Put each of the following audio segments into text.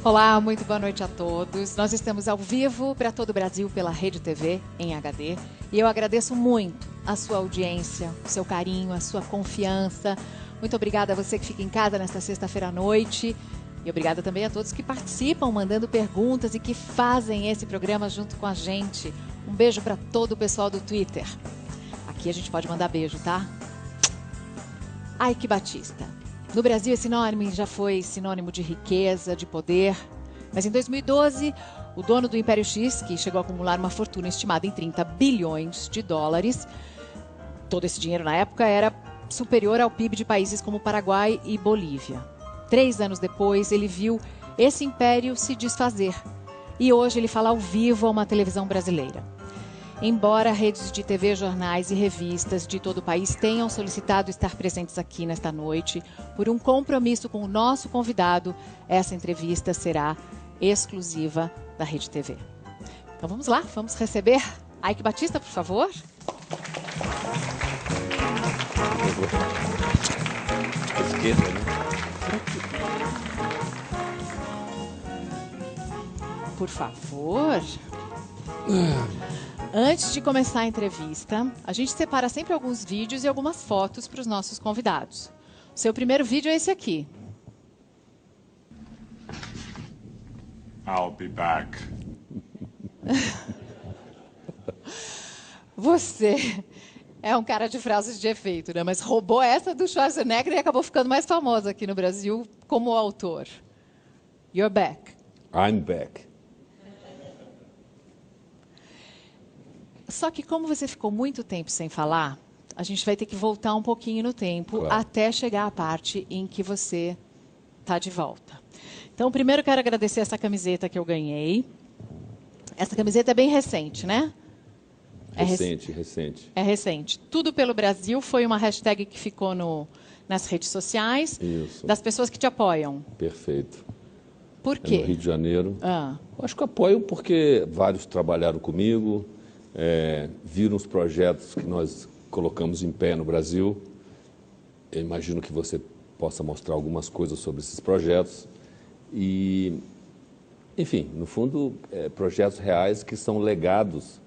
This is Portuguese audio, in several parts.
Olá, muito boa noite a todos. Nós estamos ao vivo para todo o Brasil pela Rede TV em HD e eu agradeço muito a sua audiência, o seu carinho, a sua confiança. Muito obrigada a você que fica em casa nesta sexta-feira à noite e obrigada também a todos que participam, mandando perguntas e que fazem esse programa junto com a gente. Um beijo para todo o pessoal do Twitter. Aqui a gente pode mandar beijo, tá? Ike Batista. No Brasil, esse nome já foi sinônimo de riqueza, de poder. Mas em 2012, o dono do Império X, que chegou a acumular uma fortuna estimada em 30 bilhões de dólares, todo esse dinheiro na época era superior ao PIB de países como Paraguai e Bolívia. 3 anos depois, ele viu esse império se desfazer. E hoje ele fala ao vivo a uma televisão brasileira. Embora redes de TV, jornais e revistas de todo o país tenham solicitado estar presentes aqui nesta noite, por um compromisso com o nosso convidado, essa entrevista será exclusiva da Rede TV. Então vamos lá, vamos receber Ike Batista, por favor. Esquerda, né? Por favor. Antes de começar a entrevista, a gente separa sempre alguns vídeos e algumas fotos para os nossos convidados. O seu primeiro vídeo é esse aqui. I'll be back. Você é um cara de frases de efeito, né? Mas roubou essa do Schwarzenegger e acabou ficando mais famosa aqui no Brasil como autor. You're back. I'm back. Só que como você ficou muito tempo sem falar, a gente vai ter que voltar um pouquinho no tempo, claro, até chegar à parte em que você está de volta. Então, primeiro quero agradecer essa camiseta que eu ganhei. Essa camiseta é bem recente, né? Recente. É recente. Tudo pelo Brasil foi uma hashtag que ficou nas redes sociais. Isso. Das pessoas que te apoiam. Perfeito. Por quê? No Rio de Janeiro. Eu acho que apoio porque vários trabalharam comigo, viram os projetos que nós colocamos em pé no Brasil. Eu imagino que você possa mostrar algumas coisas sobre esses projetos. E, enfim, no fundo, projetos reais que são legados,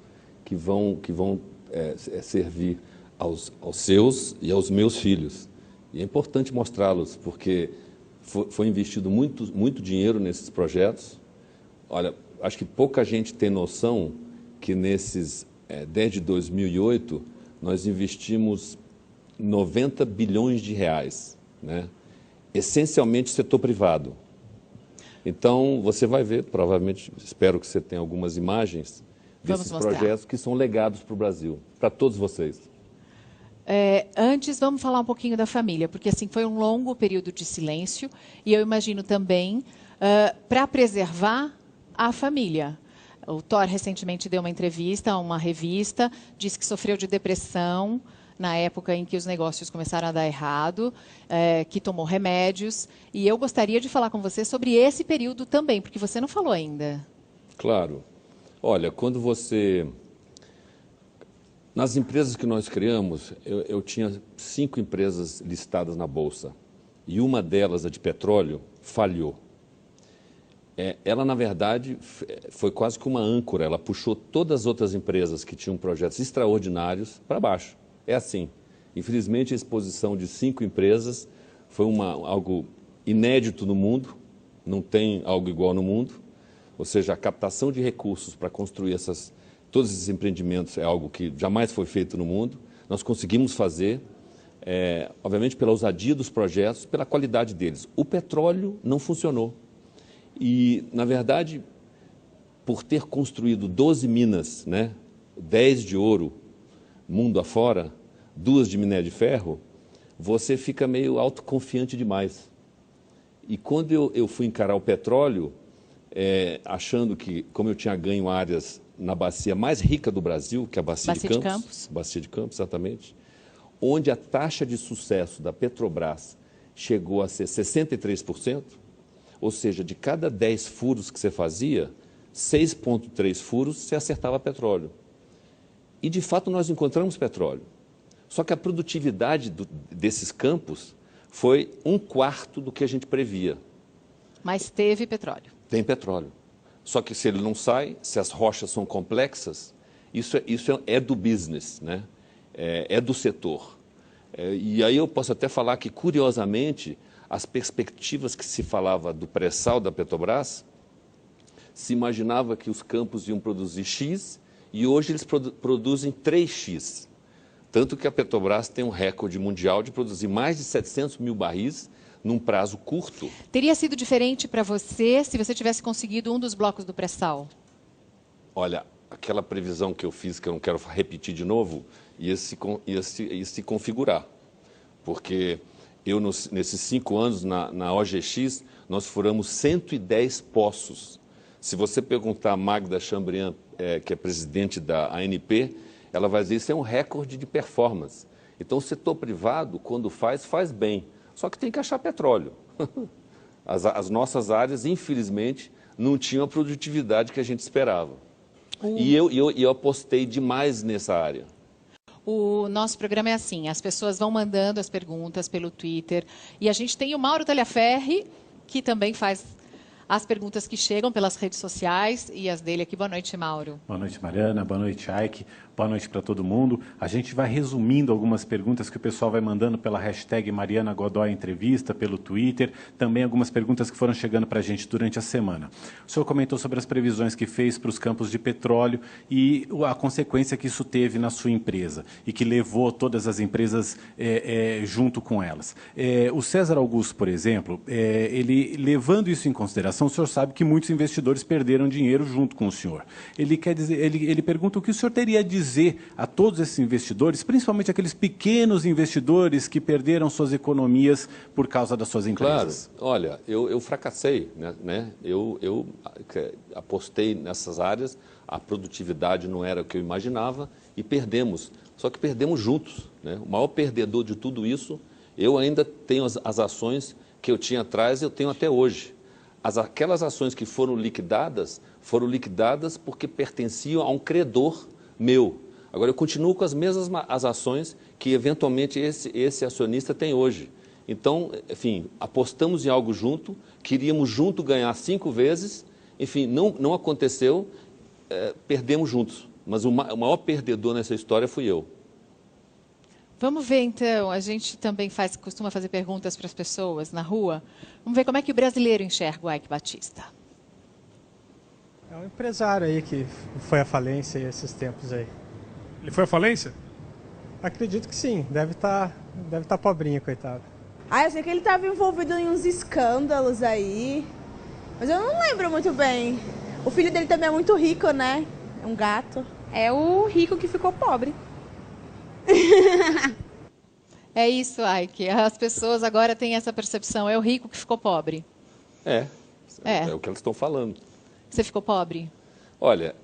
que vão servir aos seus e aos meus filhos. E é importante mostrá-los, porque foi investido muito dinheiro nesses projetos. Olha, acho que pouca gente tem noção que desde 2008, nós investimos 90 bilhões de reais, né? Essencialmente setor privado. Então, você vai ver, provavelmente, espero que você tenha algumas imagens desses projetos que são legados para o Brasil, para todos vocês. Antes, vamos falar um pouquinho da família, porque assim foi um longo período de silêncio e eu imagino também para preservar a família. O Thor recentemente deu uma entrevista a uma revista, disse que sofreu de depressão na época em que os negócios começaram a dar errado, que tomou remédios. E eu gostaria de falar com você sobre esse período também, porque você não falou ainda. Claro. Olha, quando você... Nas empresas que nós criamos, eu tinha 5 empresas listadas na Bolsa. E uma delas, a de petróleo, falhou. Ela, na verdade, foi quase que uma âncora. Ela puxou todas as outras empresas que tinham projetos extraordinários para baixo. É assim. Infelizmente, a exposição de 5 empresas foi algo inédito no mundo. Não tem algo igual no mundo. Ou seja, a captação de recursos para construir todos esses empreendimentos é algo que jamais foi feito no mundo. Nós conseguimos fazer, obviamente, pela ousadia dos projetos, pela qualidade deles. O petróleo não funcionou. E, na verdade, por ter construído 12 minas, né, 10 de ouro, mundo afora, 2 de minério de ferro, você fica meio autoconfiante demais. E quando eu fui encarar o petróleo, achando que, como eu tinha ganho áreas na bacia mais rica do Brasil, que é a Bacia de Campos. Bacia de Campos, exatamente, onde a taxa de sucesso da Petrobras chegou a ser 63%, ou seja, de cada 10 furos que você fazia, 6,3 furos você acertava petróleo. E, de fato, nós encontramos petróleo. Só que a produtividade desses campos foi 1/4 do que a gente previa. Mas teve petróleo. Tem petróleo. Só que se ele não sai, se as rochas são complexas, isso é do business, né? É do setor. E aí eu posso até falar que, curiosamente, as perspectivas que se falava do pré-sal da Petrobras, se imaginava que os campos iam produzir X e hoje eles produzem 3X. Tanto que a Petrobras tem um recorde mundial de produzir mais de 700 mil barris num prazo curto. Teria sido diferente para você se você tivesse conseguido um dos blocos do pré-sal? Olha, aquela previsão que eu fiz, que eu não quero repetir de novo, ia se configurar. Porque eu, nesses 5 anos na OGX, nós furamos 110 poços. Se você perguntar a Magda Chambriand, que é presidente da ANP, ela vai dizer que isso é um recorde de performance. Então, o setor privado, quando faz bem. Só que tem que achar petróleo. As nossas áreas, infelizmente, não tinham a produtividade que a gente esperava. E eu apostei demais nessa área. O nosso programa é assim, as pessoas vão mandando as perguntas pelo Twitter e a gente tem o Mauro Tagliaferri, que também faz as perguntas que chegam pelas redes sociais e as dele aqui. Boa noite, Mauro. Boa noite, Mariana. Boa noite, Aike. Boa noite para todo mundo. A gente vai resumindo algumas perguntas que o pessoal vai mandando pela hashtag Mariana Godoy Entrevista, pelo Twitter. Também algumas perguntas que foram chegando para a gente durante a semana. O senhor comentou sobre as previsões que fez para os campos de petróleo e a consequência que isso teve na sua empresa e que levou todas as empresas junto com elas. O César Augusto, por exemplo, ele levando isso em consideração, o senhor sabe que muitos investidores perderam dinheiro junto com o senhor. Ele pergunta o que o senhor teria a dizer a todos esses investidores, principalmente aqueles pequenos investidores que perderam suas economias por causa das suas empresas. Claro, olha, eu fracassei, né? Eu apostei nessas áreas, a produtividade não era o que eu imaginava e perdemos, só que perdemos juntos, né? O maior perdedor de tudo isso, eu ainda tenho as ações que eu tinha atrás, eu tenho até hoje. Aquelas ações que foram liquidadas porque pertenciam a um credor meu. Agora, eu continuo com as mesmas ações que, eventualmente, esse acionista tem hoje. Então, enfim, apostamos em algo junto, queríamos junto ganhar 5 vezes, enfim, não aconteceu, perdemos juntos. Mas o maior perdedor nessa história fui eu. Vamos ver, então, a gente também costuma fazer perguntas para as pessoas na rua. Vamos ver como é que o brasileiro enxerga o Eike Batista. É um empresário aí que foi à falência esses tempos aí. Ele foi à falência? Acredito que sim, deve tá pobrinho, coitado. Eu sei que ele estava envolvido em uns escândalos aí, mas eu não lembro muito bem. O filho dele também é muito rico, né? É um gato. É o rico que ficou pobre. É isso, Eike. As pessoas agora têm essa percepção. É o rico que ficou pobre. É o que elas estão falando. Você ficou pobre? Olha,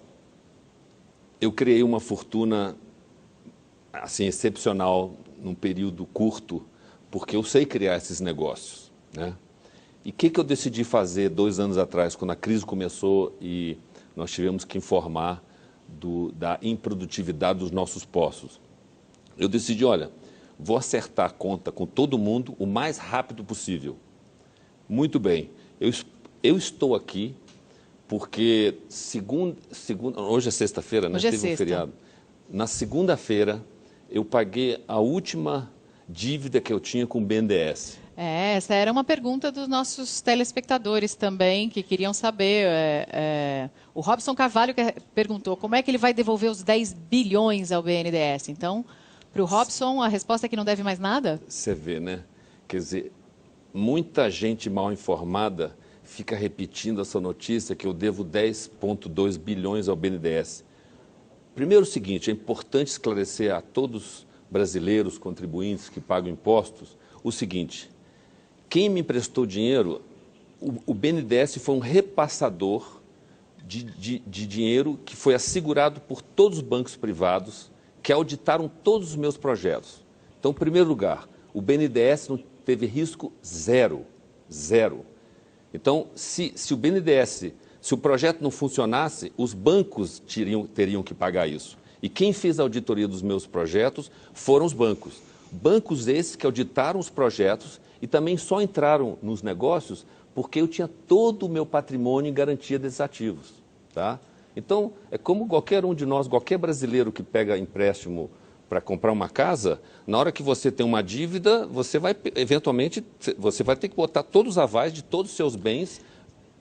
eu criei uma fortuna assim, excepcional num período curto, porque eu sei criar esses negócios, né? E o que eu decidi fazer 2 anos atrás, quando a crise começou e nós tivemos que informar da improdutividade dos nossos poços? Eu decidi, olha, vou acertar a conta com todo mundo o mais rápido possível. Muito bem, eu estou aqui porque hoje é sexta-feira, né? Hoje é Teve sexta. um feriado. Na segunda-feira, eu paguei a última dívida que eu tinha com o BNDES. Essa era uma pergunta dos nossos telespectadores também, que queriam saber. O Robson Carvalho perguntou como é que ele vai devolver os 10 bilhões ao BNDES. Então, para o Robson, a resposta é que não deve mais nada? Você vê, né? Quer dizer, muita gente mal informada fica repetindo essa notícia que eu devo 10,2 bilhões ao BNDES. Primeiro o seguinte, é importante esclarecer a todos brasileiros, contribuintes que pagam impostos, o seguinte: quem me emprestou dinheiro, o BNDES foi um repassador de dinheiro que foi assegurado por todos os bancos privados que auditaram todos os meus projetos. Então, em primeiro lugar, o BNDES não teve risco zero. Então, se o BNDES, se o projeto não funcionasse, os bancos teriam que pagar isso. E quem fez a auditoria dos meus projetos foram os bancos. Bancos esses que auditaram os projetos e também só entraram nos negócios porque eu tinha todo o meu patrimônio em garantia desses ativos. Tá? Então, é como qualquer um de nós, qualquer brasileiro que pega empréstimo para comprar uma casa, na hora que você tem uma dívida, você vai, eventualmente, você vai ter que botar todos os avais de todos os seus bens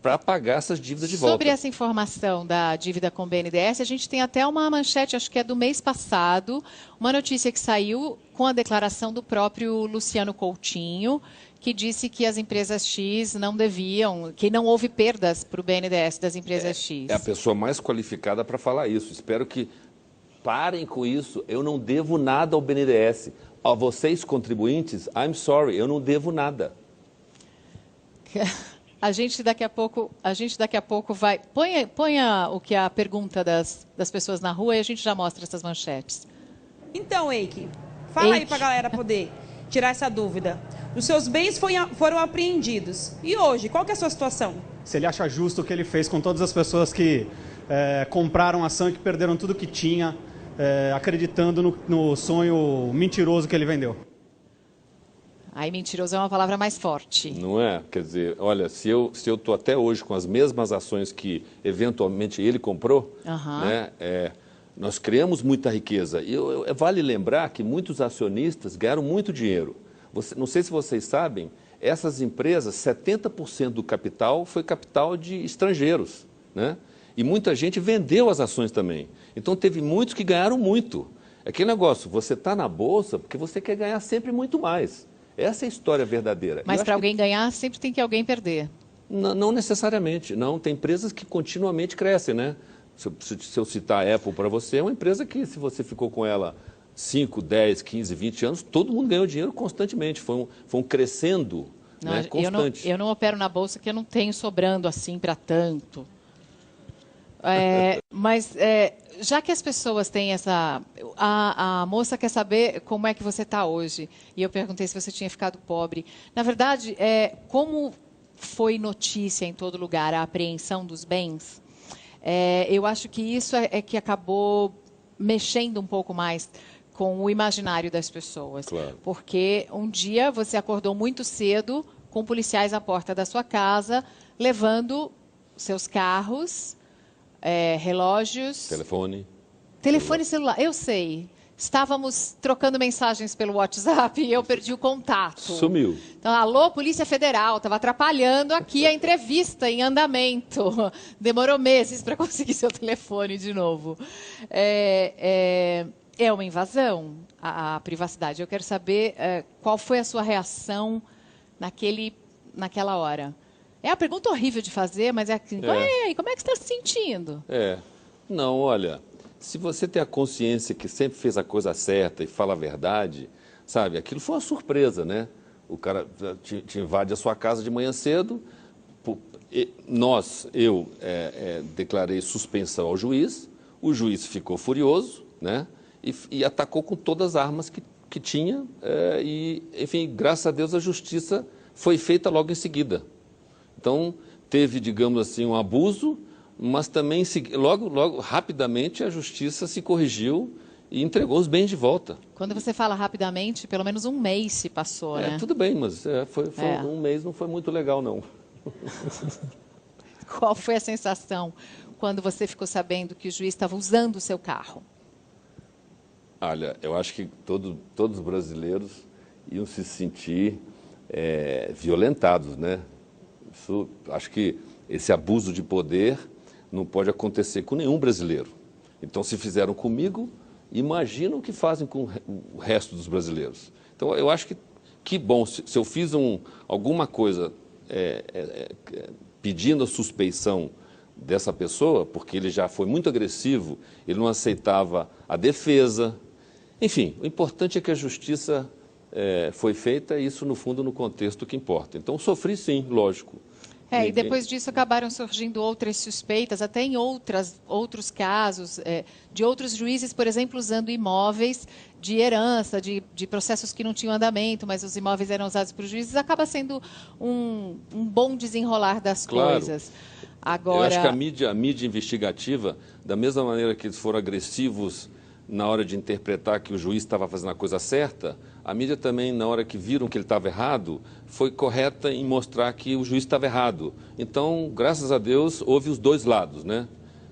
para pagar essas dívidas de volta. Sobre essa informação da dívida com o BNDES, a gente tem até uma manchete, acho que é do mês passado, uma notícia que saiu com a declaração do próprio Luciano Coutinho, que disse que as empresas X não deviam, que não houve perdas para o BNDES das empresas X. É a pessoa mais qualificada para falar isso. Espero que parem com isso. Eu não devo nada ao BNDES. A vocês, contribuintes, I'm sorry, eu não devo nada. A gente daqui a pouco vai... Ponha o que é a pergunta das pessoas na rua e a gente já mostra essas manchetes. Então, Eike, fala aí para a galera poder tirar essa dúvida. Os seus bens foram apreendidos. E hoje, qual que é a sua situação? Se ele acha justo o que ele fez com todas as pessoas que compraram ação e que perderam tudo que tinha, acreditando no sonho mentiroso que ele vendeu. Aí mentiroso é uma palavra mais forte. Não é? Quer dizer, olha, se eu estou até hoje com as mesmas ações que eventualmente ele comprou, né, nós criamos muita riqueza. E vale lembrar que muitos acionistas ganharam muito dinheiro. Não sei se vocês sabem, essas empresas, 70% do capital foi capital de estrangeiros, né? E muita gente vendeu as ações também. Então teve muitos que ganharam muito. É aquele negócio, você está na bolsa porque você quer ganhar sempre muito mais. Essa é a história verdadeira. Mas para alguém ganhar, sempre tem que alguém perder. Não necessariamente. Não, tem empresas que continuamente crescem, né? Se eu citar a Apple para você, é uma empresa que, se você ficou com ela 5, 10, 15, 20 anos, todo mundo ganhou dinheiro constantemente. Foi um crescendo, né, constante. Eu não opero na bolsa que eu não tenho sobrando assim para tanto. Mas já que as pessoas têm essa... A moça quer saber como é que você está hoje. E eu perguntei se você tinha ficado pobre. Na verdade, como foi notícia em todo lugar a apreensão dos bens, eu acho que isso é que acabou mexendo um pouco mais com o imaginário das pessoas. Claro. Porque um dia você acordou muito cedo com policiais à porta da sua casa, levando seus carros... relógios... Telefone celular, eu sei. Estávamos trocando mensagens pelo WhatsApp e eu perdi o contato. Sumiu. Então, alô, Polícia Federal, estava atrapalhando aqui a entrevista em andamento. Demorou meses para conseguir seu telefone de novo. É uma invasão à privacidade. Eu quero saber qual foi a sua reação naquela hora. É uma pergunta horrível de fazer, mas como é que você está se sentindo? Não, olha, se você tem a consciência que sempre fez a coisa certa e fala a verdade, sabe, aquilo foi uma surpresa, né? O cara te invade a sua casa de manhã cedo, eu declarei suspensão ao juiz, o juiz ficou furioso, né? E atacou com todas as armas que tinha, e, enfim, graças a Deus a justiça foi feita logo em seguida. Então, teve, digamos assim, um abuso, mas também, logo, rapidamente, a justiça se corrigiu e entregou os bens de volta. Quando você fala rapidamente, pelo menos um mês se passou, né? Tudo bem, mas um mês não foi muito legal, não. Qual foi a sensação quando você ficou sabendo que o juiz estava usando o seu carro? Olha, eu acho que todos os brasileiros iam se sentir violentados, né? Acho que esse abuso de poder não pode acontecer com nenhum brasileiro. Então, se fizeram comigo, imagina o que fazem com o resto dos brasileiros. Então, eu acho que bom, se eu fiz alguma coisa pedindo a suspeição dessa pessoa, porque ele já foi muito agressivo, ele não aceitava a defesa. Enfim, o importante é que a justiça foi feita, e isso, no fundo, no contexto que importa. Então, sofri sim, lógico. E depois disso acabaram surgindo outras suspeitas, até em outros casos, de outros juízes, por exemplo, usando imóveis de herança, de processos que não tinham andamento, mas os imóveis eram usados por juízes. Acaba sendo um bom desenrolar das coisas. Agora, eu acho que a mídia investigativa, da mesma maneira que eles foram agressivos na hora de interpretar que o juiz estava fazendo a coisa certa, a mídia também, na hora que viram que ele estava errado, foi correta em mostrar que o juiz estava errado. Então, graças a Deus, houve os dois lados, né?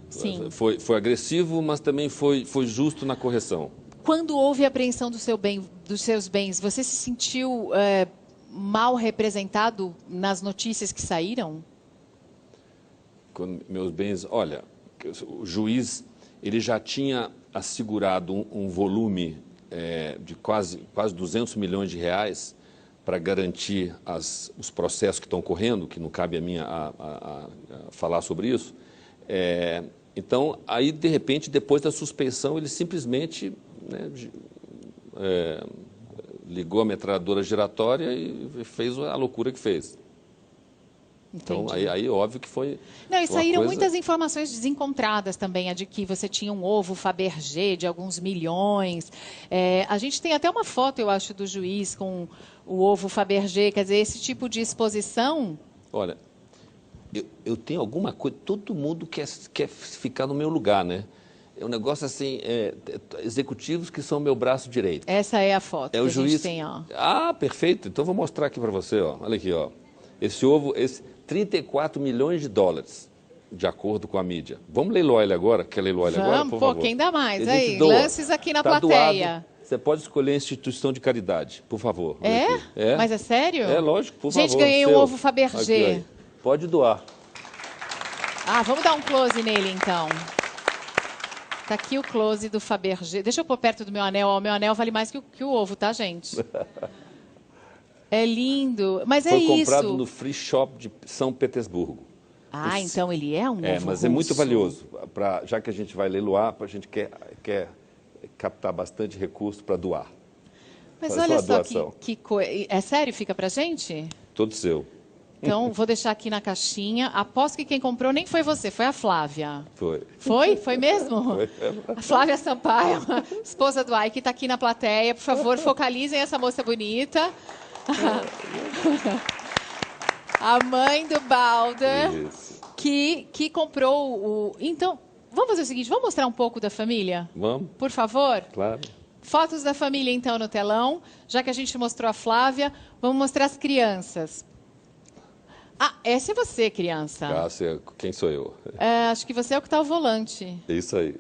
Sim. Foi agressivo, mas também foi justo na correção. Quando houve a apreensão dos seus bens, você se sentiu mal representado nas notícias que saíram? Com meus bens, olha, o juiz ele já tinha assegurado um volume de quase 200 milhões de reais para garantir os processos que estão correndo, que não cabe a mim a falar sobre isso. Então, aí, de repente, depois da suspensão, ele simplesmente, né, ligou a metralhadora giratória e fez a loucura que fez. Então, aí óbvio que foi. Não, e saíram muitas informações desencontradas também, a de que você tinha um ovo Fabergé de alguns milhões. A gente tem até uma foto, eu acho, do juiz com o ovo Fabergé. Quer dizer, esse tipo de exposição. Olha, eu tenho alguma coisa. Todo mundo quer ficar no meu lugar, né? É um negócio assim, executivos que são meu braço direito. Essa é a foto que o juiz. A gente tem, ó. Ah, perfeito. Então vou mostrar aqui para você, ó. Olha aqui, ó. Esse ovo, 34 milhões de dólares, de acordo com a mídia. Vamos leiloar ele agora? Quer leiloar ele agora, por favor? Quem dá mais? Aí, lances aqui na plateia. Doado. Você pode escolher a instituição de caridade, por favor. Mas é sério? É, lógico, por favor. Gente, ganhei um ovo Fabergé. Aqui, pode doar. Vamos dar um close nele, então. Tá aqui o close do Fabergé. Deixa eu pôr perto do meu anel. O meu anel vale mais que o ovo, tá, gente? É lindo. Mas Foi isso. Foi comprado no Free Shop de São Petersburgo. Então ele é um ovo mas russo. É muito valioso. Já que a gente vai leiloar, a gente quer captar bastante recurso para doar. Mas olha só que coisa. É sério? Fica pra gente? Todo seu. Então, vou deixar aqui na caixinha. Aposto que quem comprou nem foi você, foi a Flávia. Foi. Foi? Foi mesmo? Foi. A Flávia Sampaio, esposa do Ike, está aqui na plateia. Por favor, focalizem essa moça bonita. A mãe do Balder, que comprou o... Então, vamos fazer o seguinte, vamos mostrar um pouco da família? Vamos. Por favor? Claro. Fotos da família, então, no telão. Já que a gente mostrou a Flávia, vamos mostrar as crianças. Essa é você, criança. Quem sou eu? Acho que você é o que está ao volante. Isso aí.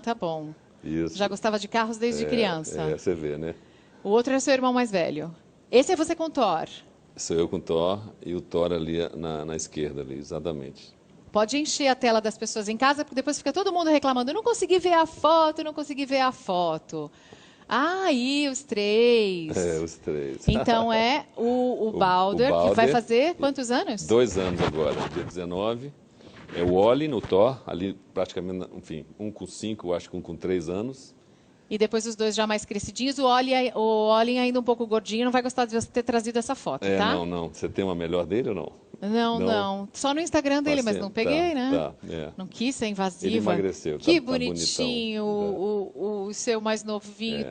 Tá bom. Isso. Já gostava de carros desde criança. Você vê, né? O outro é seu irmão mais velho. Esse é você com Thor. Sou eu com Thor e o Thor ali na esquerda, ali, exatamente. Pode encher a tela das pessoas em casa, porque depois fica todo mundo reclamando. Eu não consegui ver a foto, não consegui ver a foto. Aí, os três. Os três. Então é o Balder, que vai fazer quantos anos? 2 anos agora, dia 19. É o Olin, o Thor, ali praticamente, enfim, um com 5, acho que um com 3 anos. E depois os dois já mais crescidinhos. O Olin ainda um pouco gordinho, não vai gostar de você ter trazido essa foto, tá? Não. Você tem uma melhor dele ou não? Não. Só no Instagram dele, mas não peguei, né? É. Não quis ser invasiva. Ele emagreceu. Que bonitinho, o seu mais novinho,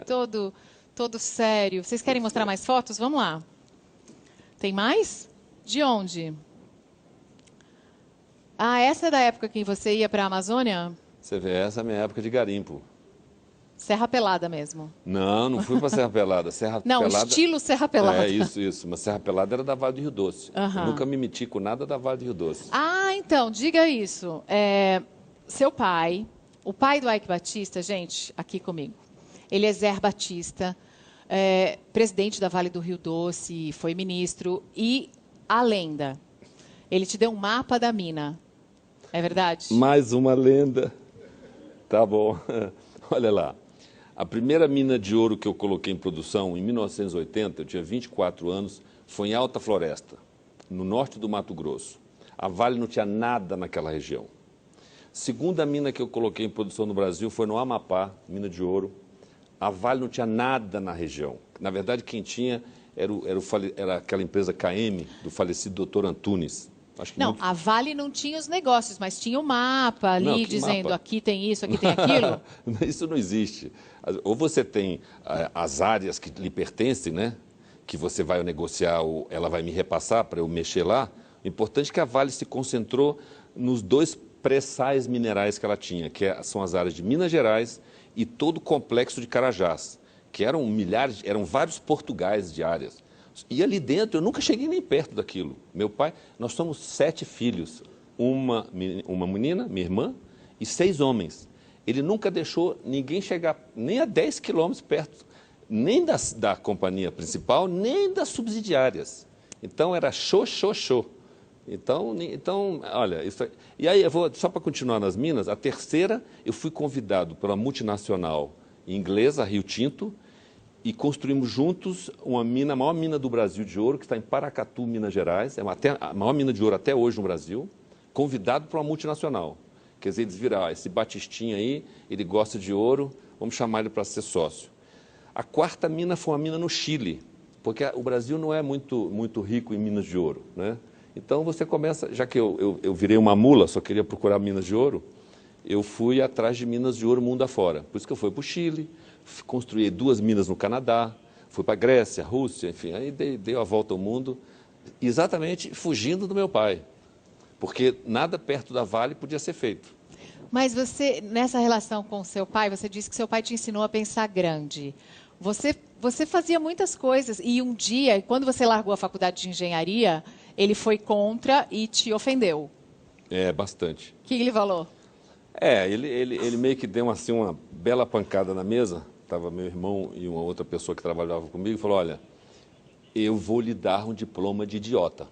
todo sério. Vocês querem mostrar mais fotos? Vamos lá. Tem mais? De onde? Essa é da época que você ia para a Amazônia? Você vê, essa é a minha época de garimpo. Serra Pelada mesmo. Não fui para Serra Pelada. Pelada... estilo Serra Pelada. Isso. Mas Serra Pelada era da Vale do Rio Doce. Eu nunca me meti com nada da Vale do Rio Doce. Então, diga isso. Seu pai, o pai do Ike Batista, gente, aqui comigo, ele é Zé Batista, presidente da Vale do Rio Doce, foi ministro, e a lenda. Ele te deu um mapa da mina. É verdade? Mais uma lenda. Tá bom. Olha lá. A primeira mina de ouro que eu coloquei em produção, em 1980, eu tinha 24 anos, foi em Alta Floresta, no norte do Mato Grosso. A Vale não tinha nada naquela região. Segunda mina que eu coloquei em produção no Brasil foi no Amapá, mina de ouro. A Vale não tinha nada na região. Na verdade, quem tinha era aquela empresa KM, do falecido Dr. Antunes. A Vale não tinha os negócios, mas tinha o mapa ali dizendo aqui tem isso, aqui tem aquilo. Isso não existe. Ou você tem as áreas que lhe pertencem, né? Que você vai negociar, ou ela vai me repassar para eu mexer lá. O importante é que a Vale se concentrou nos 2 pré-sais minerais que ela tinha, são as áreas de Minas Gerais e todo o complexo de Carajás, que eram milhares, eram vários Portugais de áreas. E ali dentro eu nunca cheguei nem perto daquilo. Meu pai, nós somos 7 filhos, uma menina, minha irmã, e 6 homens. Ele nunca deixou ninguém chegar nem a 10 quilômetros perto, nem da companhia principal, nem das subsidiárias. Então era show. Então olha, e aí eu vou, só para continuar nas minas, a terceira eu fui convidado pela multinacional inglesa, Rio Tinto, e construímos juntos uma mina, a maior mina do Brasil de ouro, que está em Paracatu, Minas Gerais, é a maior mina de ouro até hoje no Brasil, convidado para uma multinacional. Quer dizer, eles viram, esse Batistinha aí, ele gosta de ouro, vamos chamar ele para ser sócio. A quarta mina foi uma mina no Chile, porque o Brasil não é muito rico em minas de ouro, né? Então você começa, já que eu virei uma mula, só queria procurar minas de ouro, eu fui atrás de minas de ouro mundo afora. Por isso que eu fui para o Chile, construí 2 minas no Canadá, fui para a Grécia, Rússia, enfim, aí dei a volta ao mundo, exatamente fugindo do meu pai, porque nada perto da Vale podia ser feito. Mas você, nessa relação com seu pai, você disse que seu pai te ensinou a pensar grande. Você fazia muitas coisas e um dia, quando você largou a faculdade de engenharia, ele foi contra e te ofendeu. É, bastante. O que ele falou? Ele meio que deu assim, uma bela pancada na mesa. Estava meu irmão e uma outra pessoa que trabalhava comigo e falou, olha, eu vou lhe dar um diploma de idiota.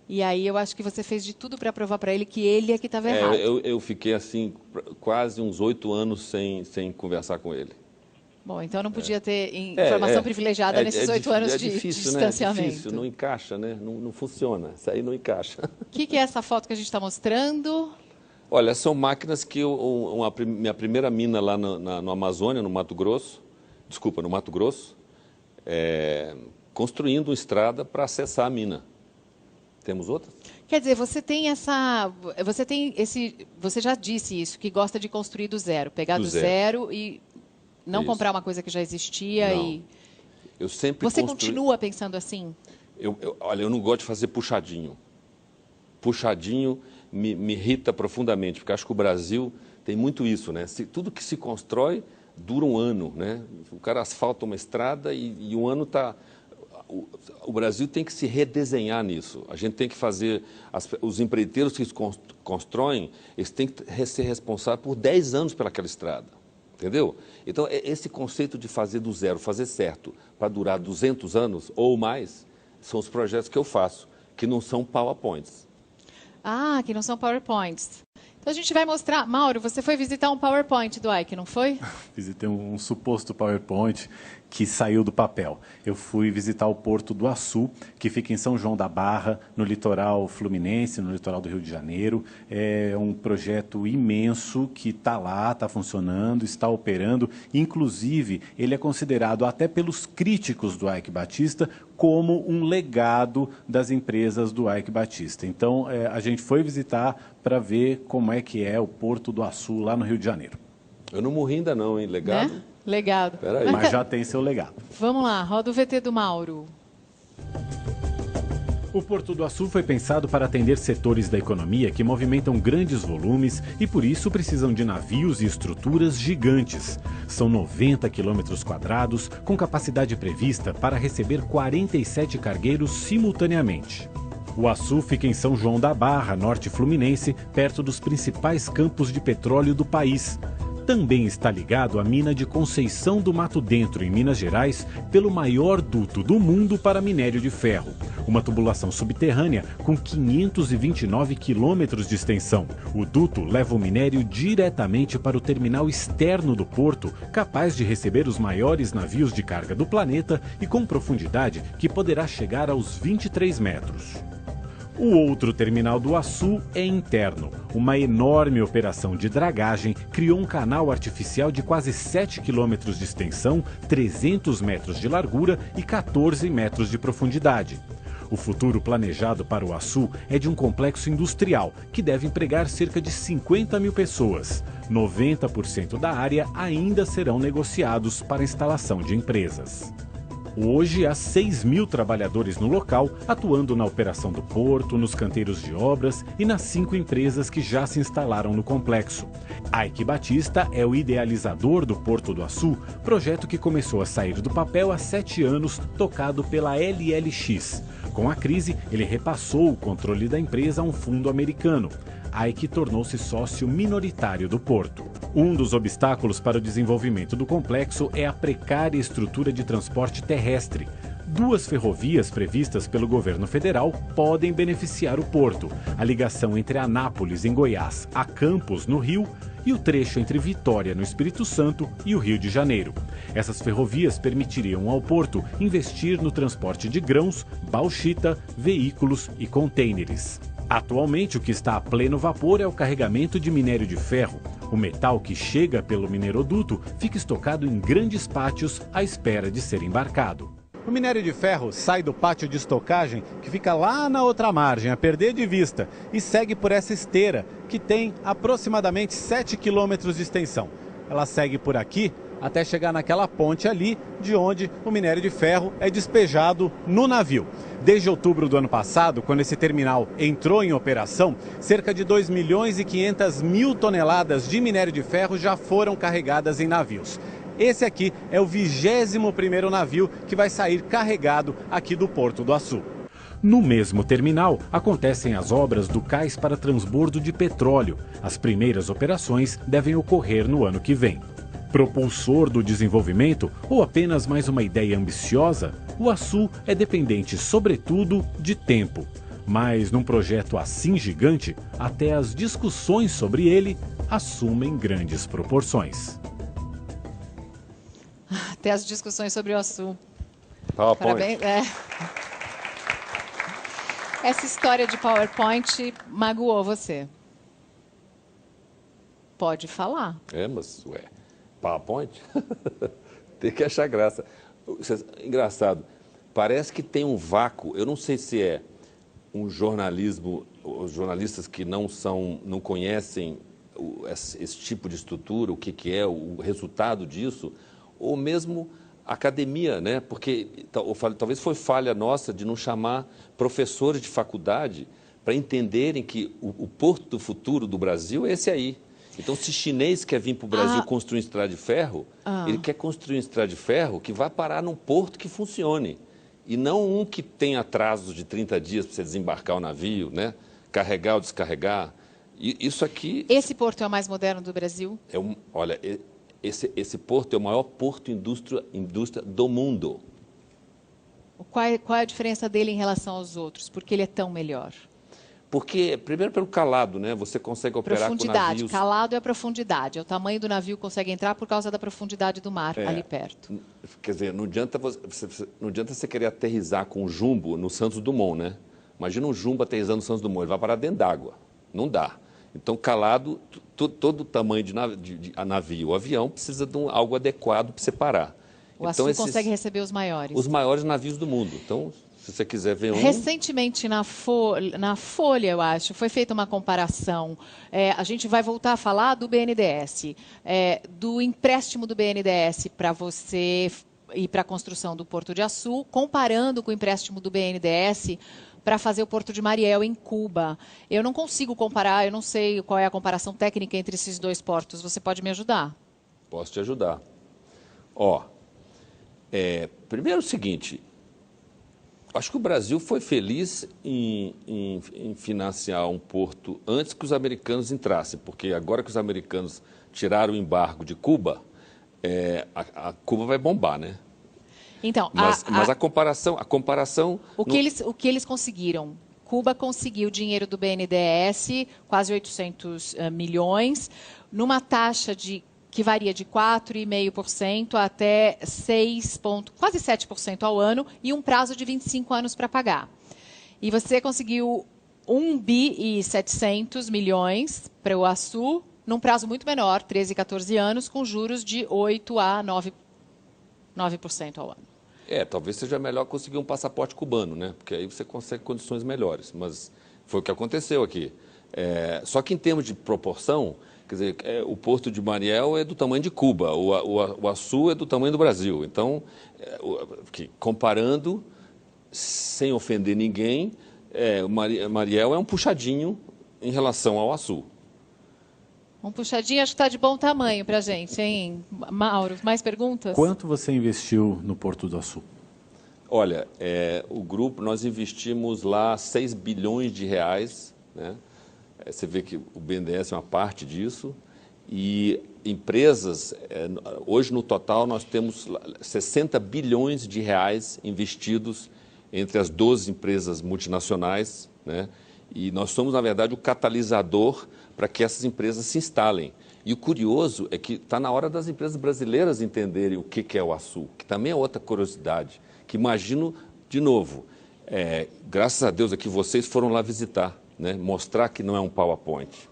E aí eu acho que você fez de tudo para provar para ele que ele é que estava errado. Eu fiquei assim, quase uns 8 anos sem conversar com ele. Bom, então não podia ter informação privilegiada nesses 8 anos de distanciamento. É difícil, não encaixa, né? Não funciona, isso aí não encaixa. O que é essa foto que a gente está mostrando? Olha, são máquinas que minha primeira mina lá no Amazônia, no Mato Grosso, construindo uma estrada para acessar a mina. Temos outras? Quer dizer, você já disse isso, que gosta de construir do zero, pegar do zero e não comprar uma coisa que já existia. Não. Eu sempre Você continua pensando assim? Olha, eu não gosto de fazer puxadinho. Puxadinho me irrita profundamente, porque acho que o Brasil tem muito isso, né? Tudo que se constrói dura um ano, né? O cara asfalta uma estrada e um ano está... O Brasil tem que se redesenhar nisso. A gente tem que fazer... Os empreiteiros que constroem, eles têm que ser responsáveis por 10 anos pelaquela estrada. Entendeu? Então, esse conceito de fazer do zero, fazer certo, para durar 200 anos ou mais, são os projetos que eu faço, que não são PowerPoints. Ah, que não são PowerPoints. Então a gente vai mostrar... Mauro, você foi visitar um PowerPoint do Ike, não foi? Visitei um suposto PowerPoint que saiu do papel. Eu fui visitar o Porto do Açu, que fica em São João da Barra, no litoral fluminense, no litoral do Rio de Janeiro. É um projeto imenso que está lá, está funcionando, está operando. Inclusive, ele é considerado até pelos críticos do Ike Batista como um legado das empresas do Ike Batista. Então, a gente foi visitar para ver como é que é o Porto do Açu, lá no Rio de Janeiro. Eu não morri ainda não, hein? Legado? Né? Legado. Peraí. Mas já tem seu legado. Vamos lá, roda o VT do Mauro. O Porto do Açu foi pensado para atender setores da economia que movimentam grandes volumes e, por isso, precisam de navios e estruturas gigantes. São 90 quilômetros quadrados, com capacidade prevista para receber 47 cargueiros simultaneamente. O Açu fica em São João da Barra, norte fluminense, perto dos principais campos de petróleo do país. Também está ligado à mina de Conceição do Mato Dentro, em Minas Gerais, pelo maior duto do mundo para minério de ferro. Uma tubulação subterrânea com 529 quilômetros de extensão. O duto leva o minério diretamente para o terminal externo do porto, capaz de receber os maiores navios de carga do planeta e com profundidade que poderá chegar aos 23 metros. O outro terminal do Açu é interno. Uma enorme operação de dragagem criou um canal artificial de quase 7 quilômetros de extensão, 300 metros de largura e 14 metros de profundidade. O futuro planejado para o Açu é de um complexo industrial, que deve empregar cerca de 50 mil pessoas. 90% da área ainda serão negociados para a instalação de empresas. Hoje, há 6.000 trabalhadores no local, atuando na operação do porto, nos canteiros de obras e nas 5 empresas que já se instalaram no complexo. Ike Batista é o idealizador do Porto do Açu, projeto que começou a sair do papel há 7 anos, tocado pela LLX. Com a crise, ele repassou o controle da empresa a um fundo americano. Ike tornou-se sócio minoritário do porto. Um dos obstáculos para o desenvolvimento do complexo é a precária estrutura de transporte terrestre. 2 ferrovias previstas pelo governo federal podem beneficiar o porto: a ligação entre Anápolis, em Goiás, a Campos, no Rio, e o trecho entre Vitória, no Espírito Santo, e o Rio de Janeiro. Essas ferrovias permitiriam ao porto investir no transporte de grãos, bauxita, veículos e contêineres. Atualmente, o que está a pleno vapor é o carregamento de minério de ferro. O metal que chega pelo mineroduto fica estocado em grandes pátios à espera de ser embarcado. O minério de ferro sai do pátio de estocagem, que fica lá na outra margem, a perder de vista, e segue por essa esteira, que tem aproximadamente 7 quilômetros de extensão. Ela segue por aqui até chegar naquela ponte ali, de onde o minério de ferro é despejado no navio. Desde outubro do ano passado, quando esse terminal entrou em operação, cerca de 2.500.000 toneladas de minério de ferro já foram carregadas em navios. Esse aqui é o 21º navio que vai sair carregado aqui do Porto do Açu. No mesmo terminal, acontecem as obras do cais para transbordo de petróleo. As primeiras operações devem ocorrer no ano que vem. Propulsor do desenvolvimento ou apenas mais uma ideia ambiciosa, o Açu é dependente, sobretudo, de tempo. Mas num projeto assim gigante, até as discussões sobre ele assumem grandes proporções. Até as discussões sobre o Açu. PowerPoint. Essa história de PowerPoint magoou você? Pode falar. Mas, PowerPoint? Tem que achar graça. Engraçado, parece que tem um vácuo. Eu não sei se é um jornalismo, os jornalistas que não conhecem esse tipo de estrutura, o que é o resultado disso, ou mesmo academia, né? Porque talvez foi falha nossa de não chamar professores de faculdade para entenderem que o porto do futuro do Brasil é esse aí. Então, se chinês quer vir para o Brasil construir uma estrada de ferro, ele quer construir uma estrada de ferro que vai parar num porto que funcione. E não um que tem atrasos de 30 dias para você desembarcar o navio, né? Carregar ou descarregar. E isso aqui... Esse porto é o mais moderno do Brasil? Olha, esse porto é o maior porto indústria do mundo. Qual é a diferença dele em relação aos outros? Por que ele é tão melhor? Porque, primeiro, pelo calado, né? Você consegue operar com navios... Calado é a profundidade. É o tamanho do navio que consegue entrar por causa da profundidade do mar ali perto. Quer dizer, não adianta você querer aterrissar com um jumbo no Santos Dumont, né? Imagina um jumbo aterrissando no Santos Dumont, ele vai parar dentro d'água. Não dá. Então, calado, todo o tamanho de navio, o avião precisa de algo adequado para você parar. O Açu consegue receber os maiores. Os maiores navios do mundo. Então, se você quiser ver um... Recentemente, na Folha, eu acho, foi feita uma comparação. A gente vai voltar a falar do BNDES, do empréstimo do BNDES para você ir para a construção do Porto de Açu, comparando com o empréstimo do BNDES para fazer o Porto de Mariel, em Cuba. Eu não consigo comparar, eu não sei qual é a comparação técnica entre esses 2 portos. Você pode me ajudar? Posso te ajudar. Primeiro é o seguinte, acho que o Brasil foi feliz em financiar um porto antes que os americanos entrassem, porque agora que os americanos tiraram o embargo de Cuba, a Cuba vai bombar, né? Então, mas a comparação... O que eles conseguiram? Cuba conseguiu dinheiro do BNDES, quase 800 milhões, numa taxa que varia de 4,5% até quase 7% ao ano, e um prazo de 25 anos para pagar. E você conseguiu 1,7 bi para o Açu, num prazo muito menor, 13 e 14 anos, com juros de 8% a 9% ao ano. Talvez seja melhor conseguir um passaporte cubano, né? Porque aí você consegue condições melhores. Mas foi o que aconteceu aqui. Só que em termos de proporção, Quer dizer, o Porto de Mariel é do tamanho de Cuba, o Açu é do tamanho do Brasil. Então, comparando, sem ofender ninguém, Mariel é um puxadinho em relação ao Açu. Um puxadinho, acho que está de bom tamanho para a gente, hein? Mauro, mais perguntas? Quanto você investiu no Porto do Açu? Olha, o grupo, nós investimos lá 6 bilhões de reais, né? Você vê que o BNDES é uma parte disso. E empresas, hoje no total nós temos 60 bilhões de reais investidos entre as 12 empresas multinacionais, né? E nós somos, na verdade, o catalisador para que essas empresas se instalem. E o curioso é que está na hora das empresas brasileiras entenderem o que é o Açu, que também é outra curiosidade, que imagino, de novo, graças a Deus aqui vocês foram lá visitar, né? Mostrar que não é um PowerPoint.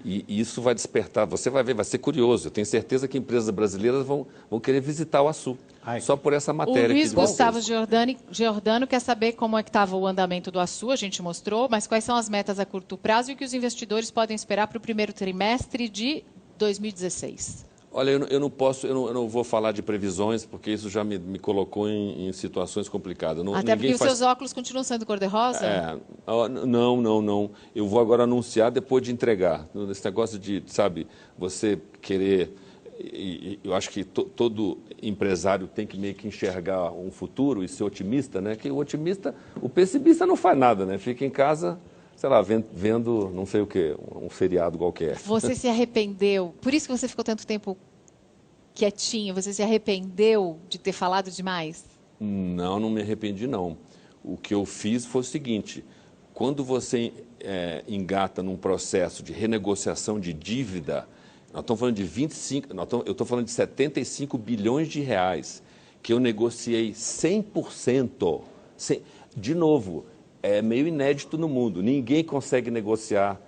E isso vai despertar, você vai ver, vai ser curioso. Eu tenho certeza que empresas brasileiras vão querer visitar o Açu, só por essa matéria. O Luiz Gustavo Giordano quer saber como é que estava o andamento do Açu, a gente mostrou, mas quais são as metas a curto prazo e o que os investidores podem esperar para o primeiro trimestre de 2016. Olha, eu não vou falar de previsões, porque isso já me colocou em situações complicadas. Até porque os seus óculos continuam sendo cor-de-rosa? Não. Eu vou agora anunciar depois de entregar. Esse negócio de, sabe, você querer... Eu acho que todo empresário tem que meio que enxergar um futuro e ser otimista, né? Que o pessimista não faz nada, né? Fica em casa... sei lá, vendo não sei o quê, um feriado qualquer. Você se arrependeu? Por isso que você ficou tanto tempo quietinho? Você se arrependeu de ter falado demais? Não me arrependi, não. O que eu fiz foi o seguinte, quando você engata num processo de renegociação de dívida, nós estamos falando de eu estou falando de 75 bilhões de reais, que eu negociei 100%. De novo, é meio inédito no mundo. Ninguém consegue negociar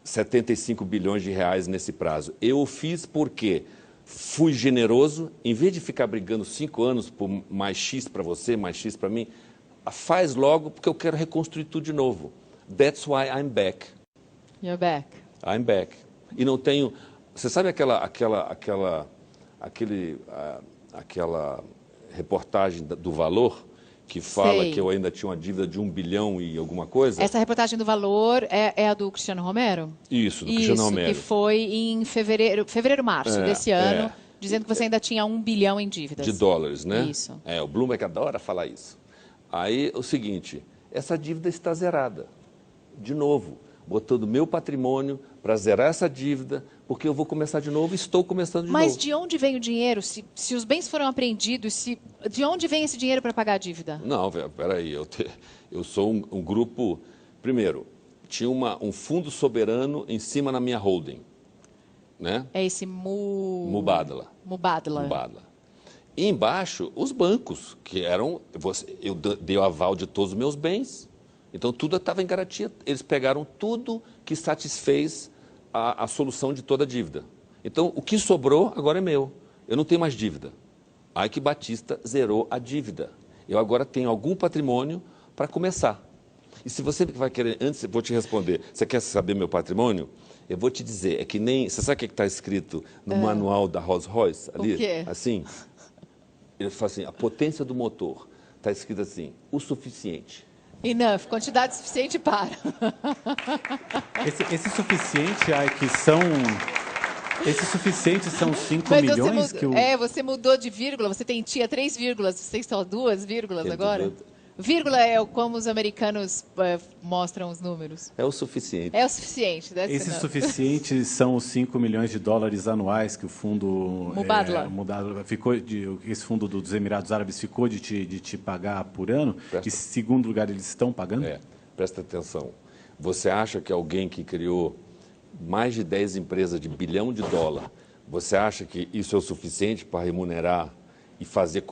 75 bilhões de reais nesse prazo. Eu o fiz porque fui generoso. Em vez de ficar brigando 5 anos por mais X para você, mais X para mim, faz logo porque eu quero reconstruir tudo de novo. That's why I'm back. You're back. I'm back. E não tenho... Você sabe aquela reportagem do Valor... que fala que eu ainda tinha uma dívida de 1 bilhão e alguma coisa? Essa reportagem do Valor é a do Cristiano Romero? Isso, do Cristiano Romero. Que foi em março desse ano, dizendo que você ainda tinha 1 bilhão em dívidas. De dólares, né? Isso. O Bloomberg adora falar isso. Aí, o seguinte, essa dívida está zerada. De novo, botando meu patrimônio para zerar essa dívida, porque eu vou começar de novo e estou começando de novo. Mas de onde vem o dinheiro? Se os bens foram apreendidos, de onde vem esse dinheiro para pagar a dívida? Não, peraí, eu sou um grupo... Primeiro, tinha um fundo soberano em cima na minha holding, né? É esse Mubadala. E embaixo, os bancos, que eram... Eu dei o aval de todos os meus bens, então tudo estava em garantia. Eles pegaram tudo que satisfez a solução de toda a dívida. Então, o que sobrou agora é meu. Eu não tenho mais dívida. Ike Batista zerou a dívida. Eu agora tenho algum patrimônio para começar. E se você vai querer, antes eu vou te responder, você quer saber meu patrimônio? Eu vou te dizer, é que nem... Você sabe o que está escrito no manual da Rolls-Royce? Ali, o quê? Assim, ele fala assim, a potência do motor. Está escrito assim, o suficiente. Enough, quantidade suficiente para. Esse suficiente, que são... Esses suficientes são 5 milhões? Você mudou de vírgula, você tinha 3 vírgulas, você tem só 2 vírgulas agora? Vírgula é como os americanos mostram os números. É o suficiente. É o suficiente. Esses suficientes são os 5 milhões de dólares anuais que o fundo... esse fundo dos Emirados Árabes ficou de te pagar por ano? E, segundo lugar, eles estão pagando? Presta atenção. Você acha que alguém que criou mais de 10 empresas de $1 bilhão, você acha que isso é o suficiente para remunerar e fazer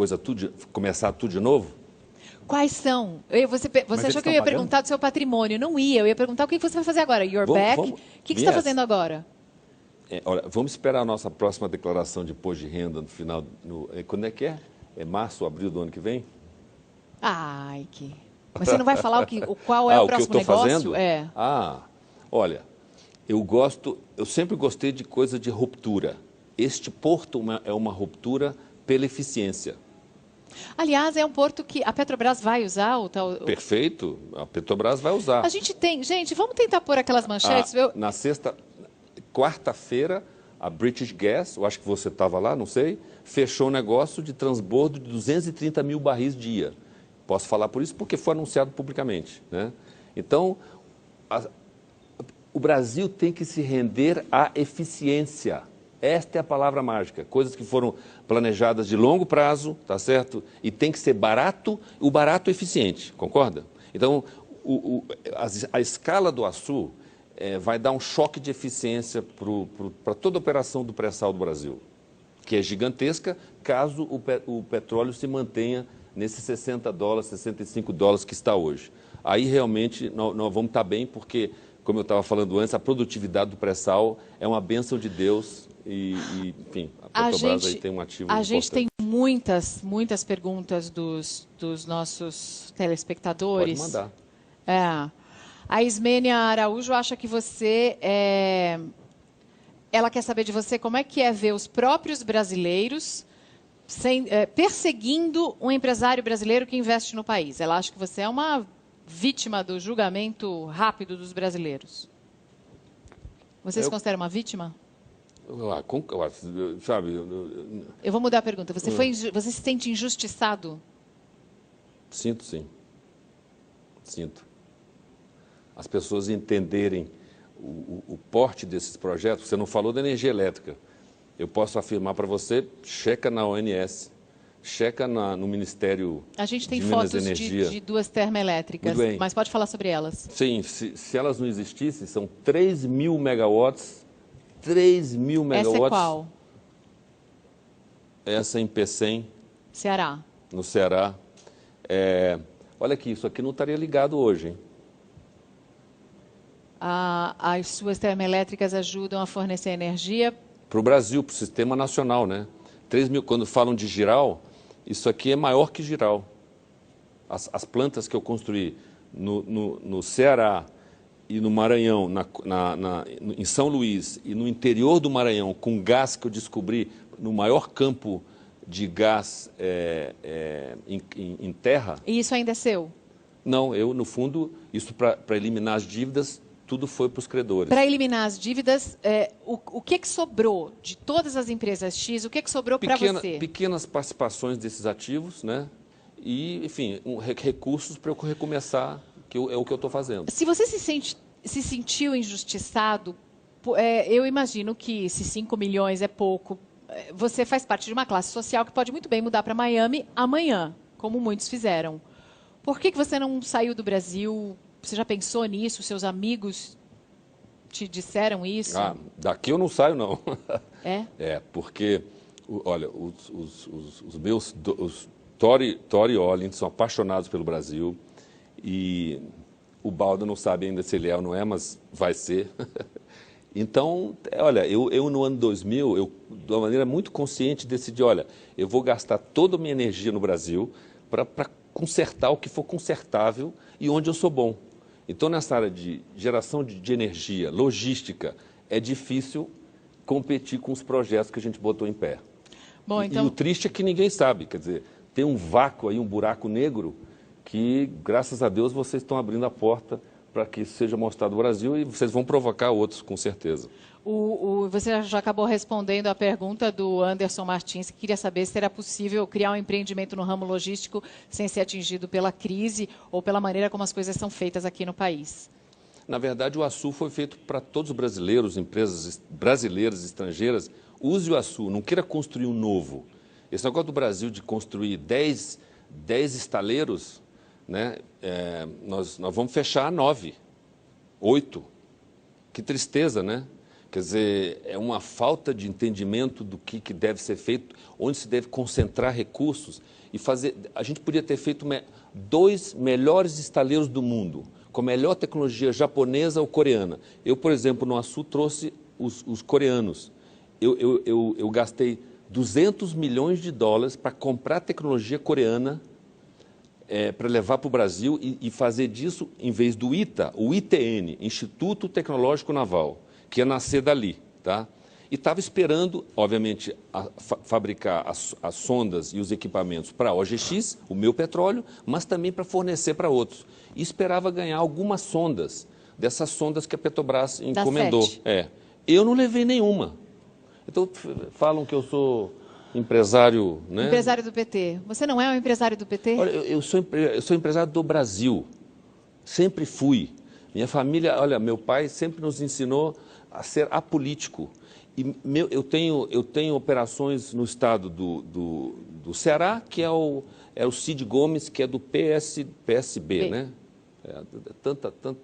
começar tudo de novo? Quais são? Você achou que eu ia perguntar do seu patrimônio? Não ia. Eu ia perguntar o que você vai fazer agora. You're back. O que você está fazendo agora? Olha, vamos esperar a nossa próxima declaração de imposto de renda no final... Quando é que é? É março ou abril do ano que vem? Mas você não vai falar qual é o próximo negócio? Fazendo? Olha, Eu sempre gostei de coisa de ruptura. Este porto é uma ruptura pela eficiência. Aliás, é um porto que a Petrobras vai usar? Perfeito, a Petrobras vai usar. A gente tem... Gente, vamos tentar pôr aquelas manchetes. Quarta-feira, a British Gas, eu acho que você estava lá, não sei, fechou um negócio de transbordo de 230 mil barris dia. Posso falar por isso porque foi anunciado publicamente, né? Então, o Brasil tem que se render à eficiência. Esta é a palavra mágica. Coisas que foram planejadas de longo prazo, tá certo? E tem que ser barato, o barato eficiente, concorda? Então, a escala do Açu vai dar um choque de eficiência para toda a operação do pré-sal do Brasil, que é gigantesca caso o petróleo se mantenha nesses $60, $65 que está hoje. Aí realmente nós vamos estar bem, porque, como eu estava falando antes, a produtividade do pré-sal é uma bênção de Deus enfim, a Petrobras aí tem um ativo importante. A gente tem muitas perguntas dos nossos telespectadores. Pode mandar. A Ismênia Araújo acha que você... Ela quer saber de você como é que é ver os próprios brasileiros perseguindo um empresário brasileiro que investe no país. Ela acha que você é uma vítima do julgamento rápido dos brasileiros. Você se considera uma vítima? Sabe... Eu vou mudar a pergunta. Você se sente injustiçado? Sinto, sim. Sinto. As pessoas entenderem o porte desses projetos. Você não falou da energia elétrica. Eu posso afirmar para você, checa na ONS, checa no Ministério de Minas e Energia. A gente tem fotos de duas termoelétricas, mas pode falar sobre elas. Sim, se elas não existissem, são 3.000 megawatts. 3.000 megawatts. Essa é qual? Essa em Pecém. Ceará. No Ceará. Olha aqui, isso aqui não estaria ligado hoje, hein? As suas termoelétricas ajudam a fornecer energia para o Brasil, para o sistema nacional, né? 3.000, quando falam de Giral, isso aqui é maior que Giral. As plantas que eu construí no Ceará e no Maranhão, em São Luís e no interior do Maranhão, com gás que eu descobri no maior campo de gás em terra. E isso ainda é seu? Não, no fundo, isso para eliminar as dívidas, tudo foi para os credores. Para eliminar as dívidas, o que sobrou de todas as empresas X? O que sobrou para você? Pequenas participações desses ativos, né? E, enfim, recursos para eu recomeçar, que é o que eu estou fazendo. Se você se sentiu injustiçado, eu imagino que se 5 milhões é pouco, você faz parte de uma classe social que pode muito bem mudar para Miami amanhã, como muitos fizeram. Por que você não saiu do Brasil? Você já pensou nisso? Seus amigos te disseram isso? Daqui eu não saio, não. Porque, olha, os meus Tori e Olin são apaixonados pelo Brasil e o Baldo não sabe ainda se ele é ou não é, mas vai ser. Então, olha, eu no ano 2000, de uma maneira muito consciente, decidi, olha, eu vou gastar toda a minha energia no Brasil para consertar o que for consertável e onde eu sou bom. Então, nessa área de geração de energia, logística, é difícil competir com os projetos que a gente botou em pé. Bom, então... E o triste é que ninguém sabe, quer dizer, tem um vácuo aí, um buraco negro, que, graças a Deus, vocês estão abrindo a porta para que isso seja mostrado no Brasil e vocês vão provocar outros, com certeza. Você já acabou respondendo a pergunta do Anderson Martins, que queria saber se era possível criar um empreendimento no ramo logístico sem ser atingido pela crise ou pela maneira como as coisas são feitas aqui no país. Na verdade, o Açu foi feito para todos os brasileiros, empresas brasileiras, estrangeiras. Use o Açu, não queira construir um novo. Esse negócio do Brasil de construir 10 estaleiros, né, nós vamos fechar 9, 8. Que tristeza, né? Quer dizer, é uma falta de entendimento do que deve ser feito, onde se deve concentrar recursos e fazer... A gente podia ter feito 2 melhores estaleiros do mundo, com a melhor tecnologia japonesa ou coreana. Eu, por exemplo, no Açu trouxe os coreanos. Eu gastei $200 milhões para comprar tecnologia coreana para levar para o Brasil e fazer disso, em vez do ITA, o ITN, Instituto Tecnológico Naval, que ia nascer dali, tá? E estava esperando, obviamente, fabricar as sondas e os equipamentos para a OGX, o meu petróleo, mas também para fornecer para outros. E esperava ganhar algumas sondas, dessas sondas que a Petrobras encomendou. Eu não levei nenhuma. Então, falam que eu sou empresário... né? Empresário do PT. Você não é um empresário do PT? Olha, eu sou empresário do Brasil. Sempre fui. Minha família, olha, meu pai sempre nos ensinou a ser apolítico. E eu tenho operações no estado do Ceará, que é o Cid Gomes, que é do PSB, né?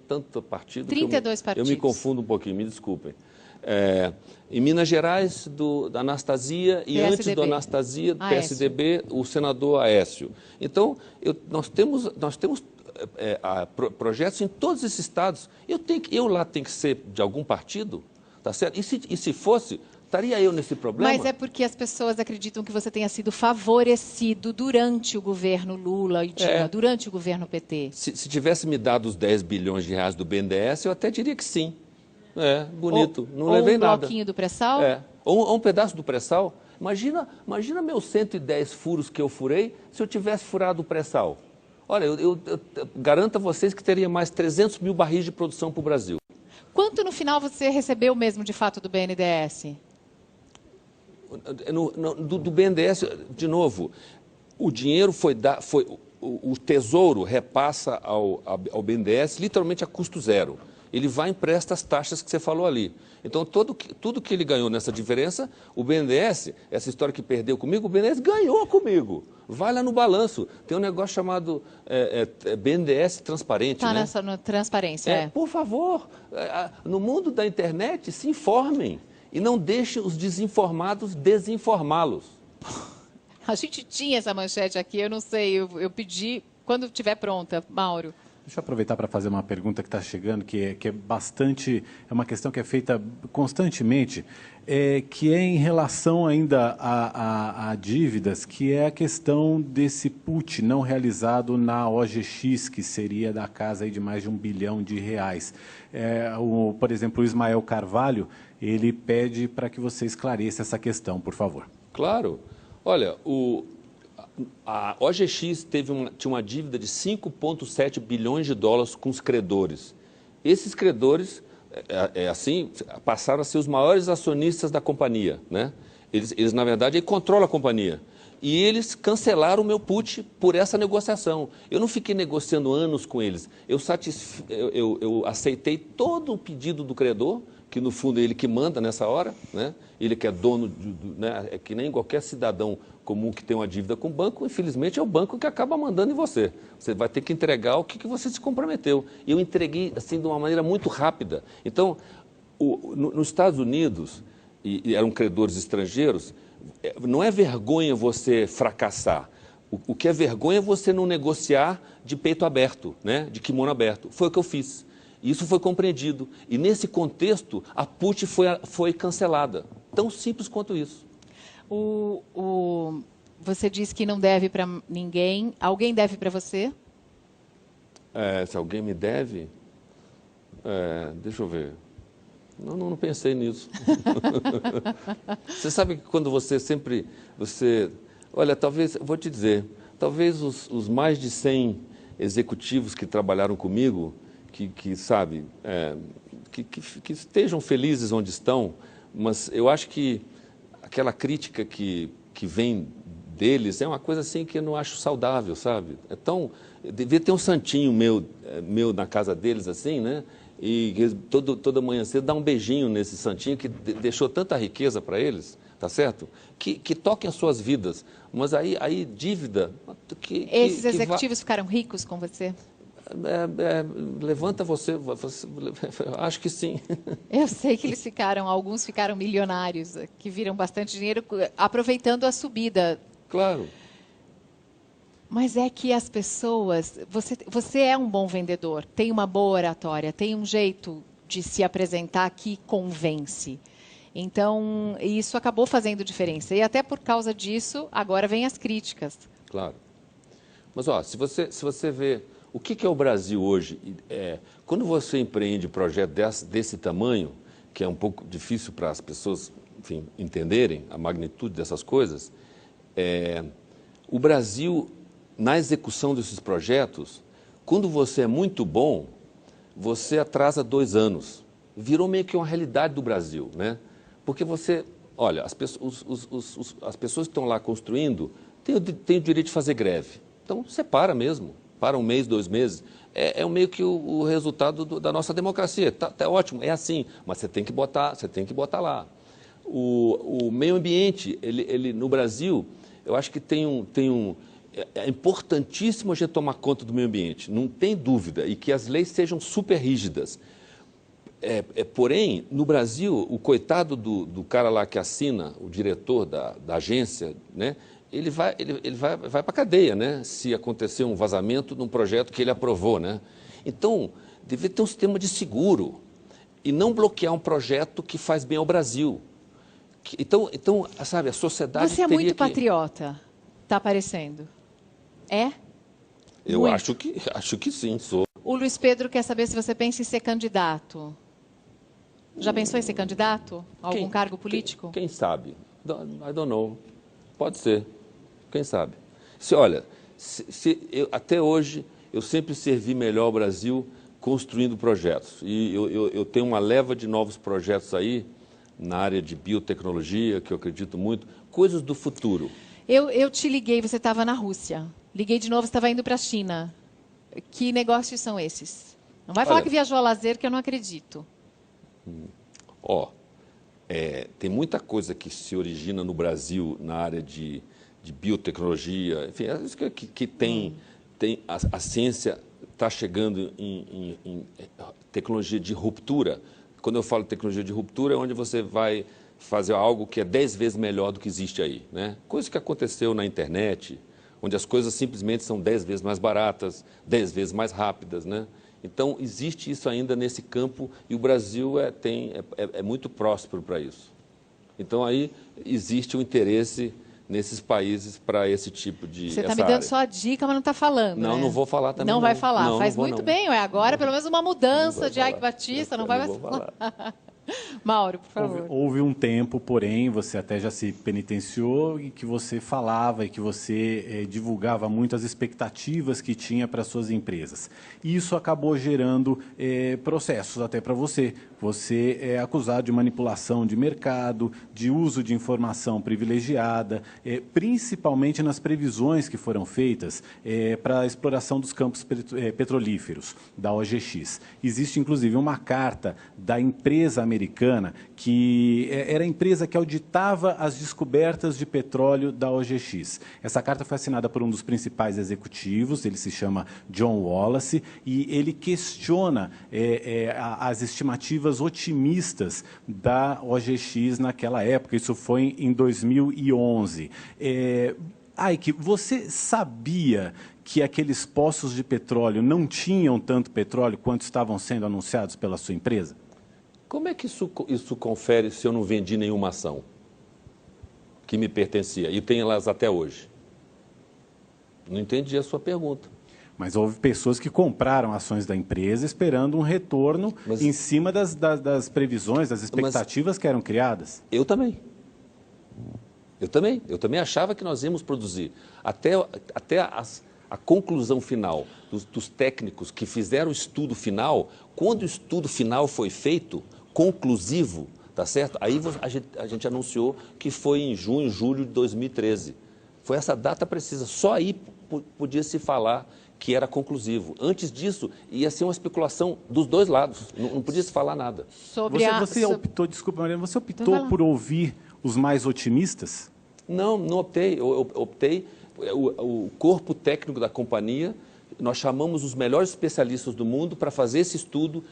Tanto partido 32 partidos. Eu me confundo um pouquinho, me desculpem. Em Minas Gerais, da Anastasia, e PSDB. antes do Anastasia, do PSDB, o senador Aécio. Então, nós temos projetos em todos esses estados. Eu lá tenho que ser de algum partido? Tá certo? E se fosse, estaria eu nesse problema? Mas é porque as pessoas acreditam que você tenha sido favorecido durante o governo Lula e Dilma, durante o governo PT. Se tivesse me dado os 10 bilhões de reais do BNDES, eu até diria que sim. Bonito. Não levei nada. Ou um bloquinho do pré-sal? Ou um pedaço do pré-sal. Imagina meus 110 furos que eu furei se eu tivesse furado o pré-sal. Olha, eu garanto a vocês que teria mais 300 mil barris de produção para o Brasil. Quanto no final você recebeu mesmo, de fato, do BNDES? Do BNDES, de novo, o dinheiro o Tesouro repassa ao BNDES literalmente a custo zero. Ele vai e empresta as taxas que você falou ali. Então, tudo que ele ganhou nessa diferença, o BNDES, essa história que perdeu comigo, o BNDES ganhou comigo. Vai lá no balanço. Tem um negócio chamado BNDES Transparente. Está né? na transparência, Por favor, no mundo da internet, se informem. E não deixem os desinformados desinformá-los. A gente tinha essa manchete aqui, eu não sei, eu pedi, quando estiver pronta, Mauro. Deixa eu aproveitar para fazer uma pergunta que está chegando, que é bastante, é uma questão que é feita constantemente, que é em relação ainda a dívidas, que é a questão desse put não realizado na OGX, que seria da casa aí de mais de R$1 bilhão. Por exemplo, o Ismael Carvalho, ele pede para que você esclareça essa questão, por favor. Claro. Olha, a OGX tinha uma dívida de 5,7 bilhões de dólares com os credores. Esses credores, passaram a ser os maiores acionistas da companhia, né? Eles na verdade, controlam a companhia. E eles cancelaram o meu put por essa negociação. Eu não fiquei negociando anos com eles. Eu aceitei todo o pedido do credor, que no fundo é ele que manda nessa hora, né? Ele que é dono, né? É que nem qualquer cidadão comum que tem uma dívida com o banco, infelizmente é o banco que acaba mandando em você. Você vai ter que entregar o que você se comprometeu. E eu entreguei assim de uma maneira muito rápida. Então, nos Estados Unidos, e eram credores estrangeiros, não é vergonha você fracassar. O que é vergonha é você não negociar de peito aberto, né? De kimono aberto. Foi o que eu fiz. Isso foi compreendido. E nesse contexto, a put foi cancelada. Tão simples quanto isso. Você disse que não deve para ninguém. Alguém deve para você? Se alguém me deve? Deixa eu ver. Não pensei nisso. Você sabe que quando olha, talvez, vou te dizer, talvez os mais de 100 executivos que trabalharam comigo, que estejam felizes onde estão, mas eu acho que aquela crítica que vem deles é uma coisa assim que eu não acho saudável, sabe? Devia ter um santinho meu na casa deles assim, né? E toda manhã cedo dar um beijinho nesse santinho que deixou tanta riqueza para eles, tá certo? Que toquem as suas vidas. Mas aí dívida... Esses executivos ficaram ricos com você? Levanta você, acho que sim. Eu sei que alguns ficaram milionários, que viram bastante dinheiro aproveitando a subida. Claro. Mas é que as pessoas... Você é um bom vendedor, tem uma boa oratória, tem um jeito de se apresentar que convence. Então, isso acabou fazendo diferença. E até por causa disso, agora vem as críticas. Claro. Mas, se você vê... O que é o Brasil hoje? Quando você empreende um projeto desse tamanho, que é um pouco difícil para as pessoas, enfim, entenderem a magnitude dessas coisas, o Brasil, na execução desses projetos, quando você é muito bom, você atrasa 2 anos. Virou meio que uma realidade do Brasil, né? Porque você, olha, as pessoas que estão lá construindo têm o direito de fazer greve. Então, você para mesmo, para 1 mês, 2 meses. É meio que o resultado da nossa democracia. Tá ótimo, é assim, mas você tem que botar lá. O meio ambiente, ele no Brasil, eu acho que é importantíssimo a gente tomar conta do meio ambiente, não tem dúvida, e que as leis sejam super rígidas. Porém, no Brasil, o coitado do cara lá que assina, o diretor da agência, né, ele vai para a cadeia, né, se acontecer um vazamento num projeto que ele aprovou, né? Então, deve ter um sistema de seguro e não bloquear um projeto que faz bem ao Brasil. Então, sabe, a sociedade Você é muito patriota, está parecendo. É? Eu muito. acho que sim, sou. O Luiz Pedro quer saber se você pensa em ser candidato. Já pensou em ser candidato a algum cargo político? Quem sabe? I don't know. Pode ser. Quem sabe? Olha, até hoje eu sempre servi melhor o Brasil construindo projetos. E eu tenho uma leva de novos projetos aí na área de biotecnologia, que eu acredito muito, coisas do futuro. Eu te liguei, você estava na Rússia. Liguei de novo, você estava indo para a China. Que negócios são esses? Não vai falar que viajou a lazer, que eu não acredito. Tem muita coisa que se origina no Brasil na área de biotecnologia, enfim, que tem a ciência está chegando em tecnologia de ruptura. Quando eu falo de tecnologia de ruptura, é onde você vai fazer algo que é 10 vezes melhor do que existe aí, né? Coisa que aconteceu na internet, onde as coisas simplesmente são 10 vezes mais baratas, 10 vezes mais rápidas, né? Então, existe isso ainda nesse campo e o Brasil é muito próspero para isso. Então, aí existe um interesse nesses países para esse tipo de Você está me dando só a dica, mas não está falando, Não, né? não vou falar também. Não vai falar. Não, Faz não vou, muito não. bem. Agora, pelo menos, uma mudança de Ike Batista. Não vai vou falar. Mauro, por favor. Houve um tempo, porém, você até já se penitenciou, e que você falava e que você divulgava muito as expectativas que tinha para suas empresas. Isso acabou gerando processos até para você. Você é acusado de manipulação de mercado, de uso de informação privilegiada, principalmente nas previsões que foram feitas para a exploração dos campos petrolíferos da OGX. Existe, inclusive, uma carta da empresa americana, que era a empresa que auditava as descobertas de petróleo da OGX. Essa carta foi assinada por um dos principais executivos, ele se chama John Wallace, e ele questiona as estimativas otimistas da OGX naquela época. Isso foi em 2011. Ike, você sabia que aqueles poços de petróleo não tinham tanto petróleo quanto estavam sendo anunciados pela sua empresa? Como é que isso confere se eu não vendi nenhuma ação que me pertencia e tenho elas até hoje? Não entendi a sua pergunta. Mas houve pessoas que compraram ações da empresa esperando um retorno em cima das previsões, das expectativas que eram criadas. Eu também. Eu também achava que nós íamos produzir. Até a conclusão final dos técnicos que fizeram o estudo final, quando o estudo final foi feito, conclusivo, tá certo? Aí a gente anunciou que foi em junho, julho de 2013. Foi essa data precisa. Só aí podia se falar que era conclusivo. Antes disso, ia ser uma especulação dos dois lados. Não podia se falar nada. Você optou, desculpa, Mariana, você optou por ouvir os mais otimistas? Não optei. Eu optei, o corpo técnico da companhia, nós chamamos os melhores especialistas do mundo para fazer esse estudo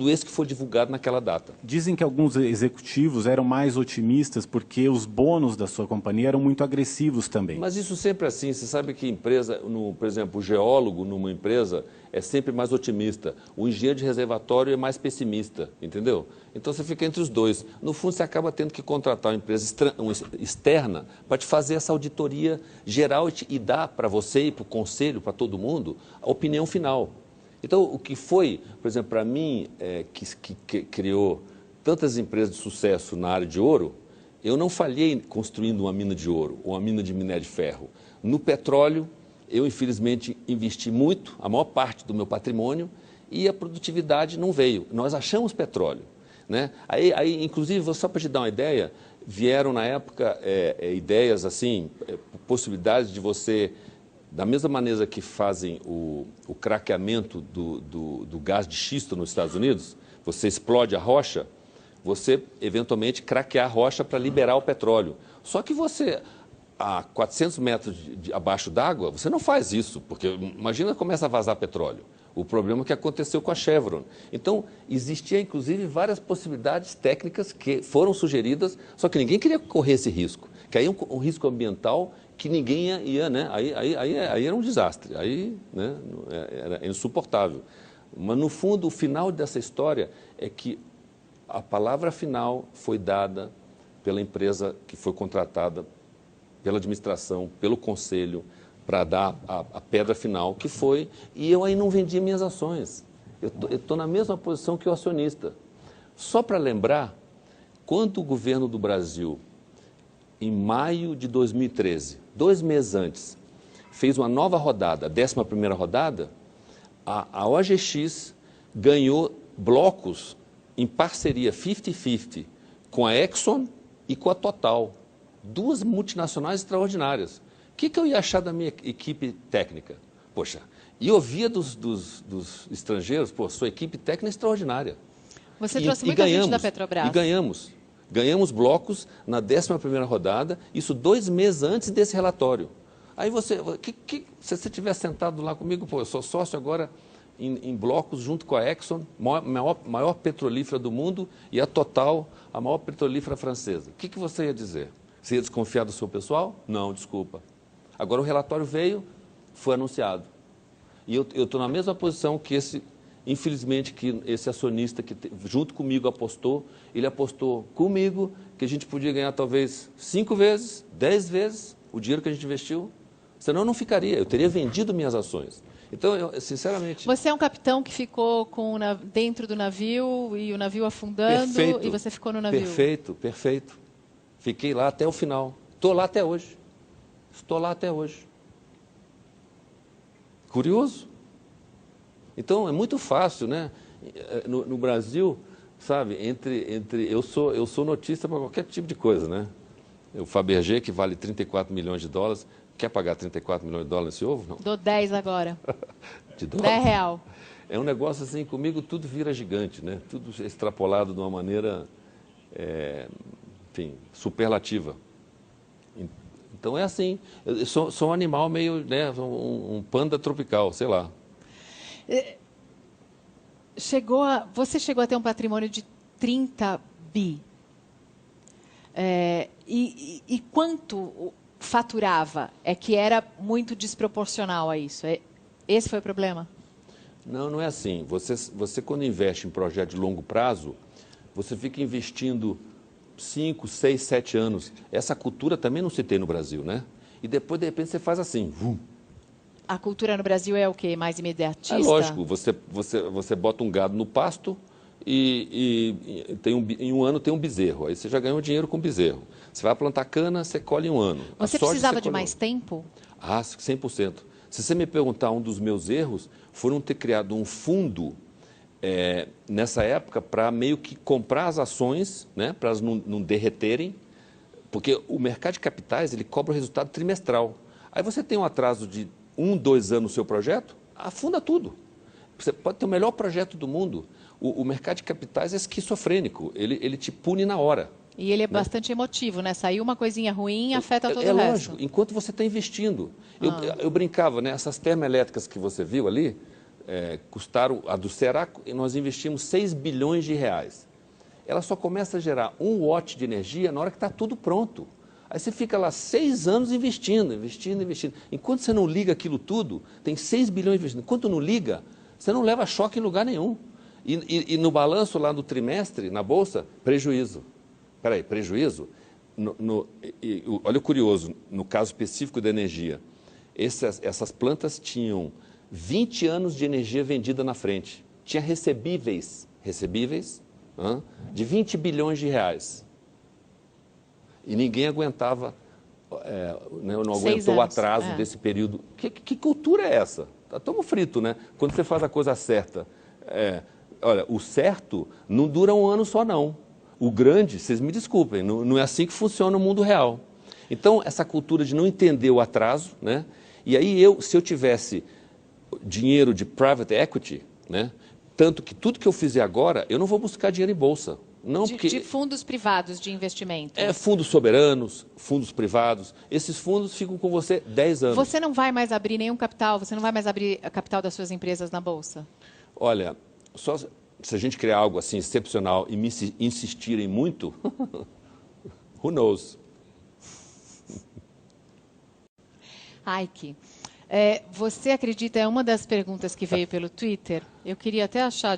esse que foi divulgado naquela data. Dizem que alguns executivos eram mais otimistas porque os bônus da sua companhia eram muito agressivos também. Mas isso sempre é assim. Você sabe que empresa, por exemplo, o geólogo numa empresa é sempre mais otimista. O engenheiro de reservatório é mais pessimista, entendeu? Então você fica entre os dois. No fundo, você acaba tendo que contratar uma empresa externa para te fazer essa auditoria geral e dar para você e para o conselho, para todo mundo, a opinião final. Então, o que foi, por exemplo, para mim, que criou tantas empresas de sucesso na área de ouro, eu não falhei construindo uma mina de ouro ou uma mina de minério de ferro. No petróleo, eu infelizmente investi muito, a maior parte do meu patrimônio, e a produtividade não veio. Nós achamos petróleo, né? Aí inclusive, só para te dar uma ideia, vieram na época ideias assim, possibilidades de você, da mesma maneira que fazem o craqueamento do gás de xisto nos Estados Unidos, você explode a rocha, você eventualmente craquear a rocha para liberar o petróleo. Só que você, a 400 metros abaixo d'água, você não faz isso, porque imagina começa a vazar petróleo. O problema que aconteceu com a Chevron. Então, existia inclusive várias possibilidades técnicas que foram sugeridas, só que ninguém queria correr esse risco. Que aí é um risco ambiental que ninguém ia, né? Aí era um desastre, aí, né? Era insuportável. Mas, no fundo, o final dessa história é que a palavra final foi dada pela empresa que foi contratada, pela administração, pelo conselho, para dar a pedra final, que foi, e eu aí não vendi minhas ações. Eu estou na mesma posição que o acionista. Só para lembrar, quando o governo do Brasil, em maio de 2013, 2 meses antes, fez uma nova rodada, a 11ª rodada, a OGX ganhou blocos em parceria 50-50 com a Exxon e com a Total, 2 multinacionais extraordinárias. O que eu ia achar da minha equipe técnica? Poxa, e eu via dos estrangeiros, pô, sua equipe técnica é extraordinária. Você trouxe muita gente da Petrobras. E ganhamos. Ganhamos blocos na 11ª rodada, isso 2 meses antes desse relatório. Aí se você tivesse sentado lá comigo, pô, eu sou sócio agora em blocos junto com a Exxon, maior petrolífera do mundo, e a Total, a maior petrolífera francesa. O que você ia dizer? Você ia desconfiar do seu pessoal? Não, desculpa. Agora o relatório veio, foi anunciado. E eu estou na mesma posição que infelizmente, que esse acionista que junto comigo apostou, ele apostou comigo que a gente podia ganhar talvez 5 vezes, 10 vezes o dinheiro que a gente investiu. Senão eu não ficaria, eu teria vendido minhas ações. Então, eu, sinceramente... Você é um capitão que ficou dentro do navio e o navio afundando, perfeito, e você ficou no navio. Perfeito, perfeito. Fiquei lá até o final. Estou lá até hoje. Estou lá até hoje. Curioso. Então, é muito fácil, né? No Brasil, sabe, eu sou notista para qualquer tipo de coisa, né? O Fabergé, que vale 34 milhões de dólares, quer pagar 34 milhões de dólares nesse ovo? Não. Dou 10 agora. De dólar? 10 real. É um negócio assim, comigo tudo vira gigante, né? Tudo extrapolado de uma maneira, enfim, superlativa. Então é assim, eu sou um animal meio, né, um panda tropical, sei lá. Você chegou a ter um patrimônio de 30 bi. E quanto faturava? É que era muito desproporcional a isso. Esse foi o problema? Não, não é assim. Você quando investe em projeto de longo prazo, você fica investindo 5, 6, 7 anos. Essa cultura também não se tem no Brasil, né? E depois, de repente, você faz assim. Vum. A cultura no Brasil é o quê? Mais imediatista? É lógico. Você bota um gado no pasto e em um ano tem um bezerro. Aí você já ganhou dinheiro com bezerro. Você vai plantar cana, você colhe em um ano. Você precisava de mais tempo? Ah, 100%. Se você me perguntar, um dos meus erros foram ter criado um fundo nessa época para meio que comprar as ações, né, para elas não derreterem, porque o mercado de capitais ele cobra o resultado trimestral. Aí você tem um atraso de 1, 2 anos no seu projeto, afunda tudo. Você pode ter o melhor projeto do mundo. O mercado de capitais é esquizofrênico, ele te pune na hora. E ele é bastante emotivo, né? Saiu uma coisinha ruim, afeta todo o resto. É lógico, enquanto você está investindo. Eu brincava, né? Essas termoelétricas que você viu ali, custaram, a do Ceará, nós investimos 6 bilhões de reais. Ela só começa a gerar 1 watt de energia na hora que está tudo pronto. Aí você fica lá 6 anos investindo. Enquanto você não liga aquilo tudo, tem 6 bilhões investindo. Enquanto não liga, você não leva choque em lugar nenhum. E no balanço lá do trimestre, na Bolsa, prejuízo. Espera aí, prejuízo? Olha o curioso, no caso específico da energia, essas plantas tinham 20 anos de energia vendida na frente. Tinha recebíveis de 20 bilhões de reais. E ninguém aguentava, não aguentou o atraso desse período. Que cultura é essa? Estamos fritos, né? Quando você faz a coisa certa. Olha, o certo não dura um ano só, não. O grande, vocês me desculpem, não é assim que funciona o mundo real. Então, essa cultura de não entender o atraso, né? E aí, se eu tivesse dinheiro de private equity, né? Tanto que tudo que eu fizer agora, eu não vou buscar dinheiro em bolsa. Não, de fundos privados de investimento. Fundos soberanos, fundos privados. Esses fundos ficam com você 10 anos. Você não vai mais abrir nenhum capital? Você não vai mais abrir a capital das suas empresas na Bolsa? Olha, só se a gente criar algo assim excepcional e me insistirem muito, who knows? Aike, você acredita, é uma das perguntas que veio pelo Twitter, eu queria até achar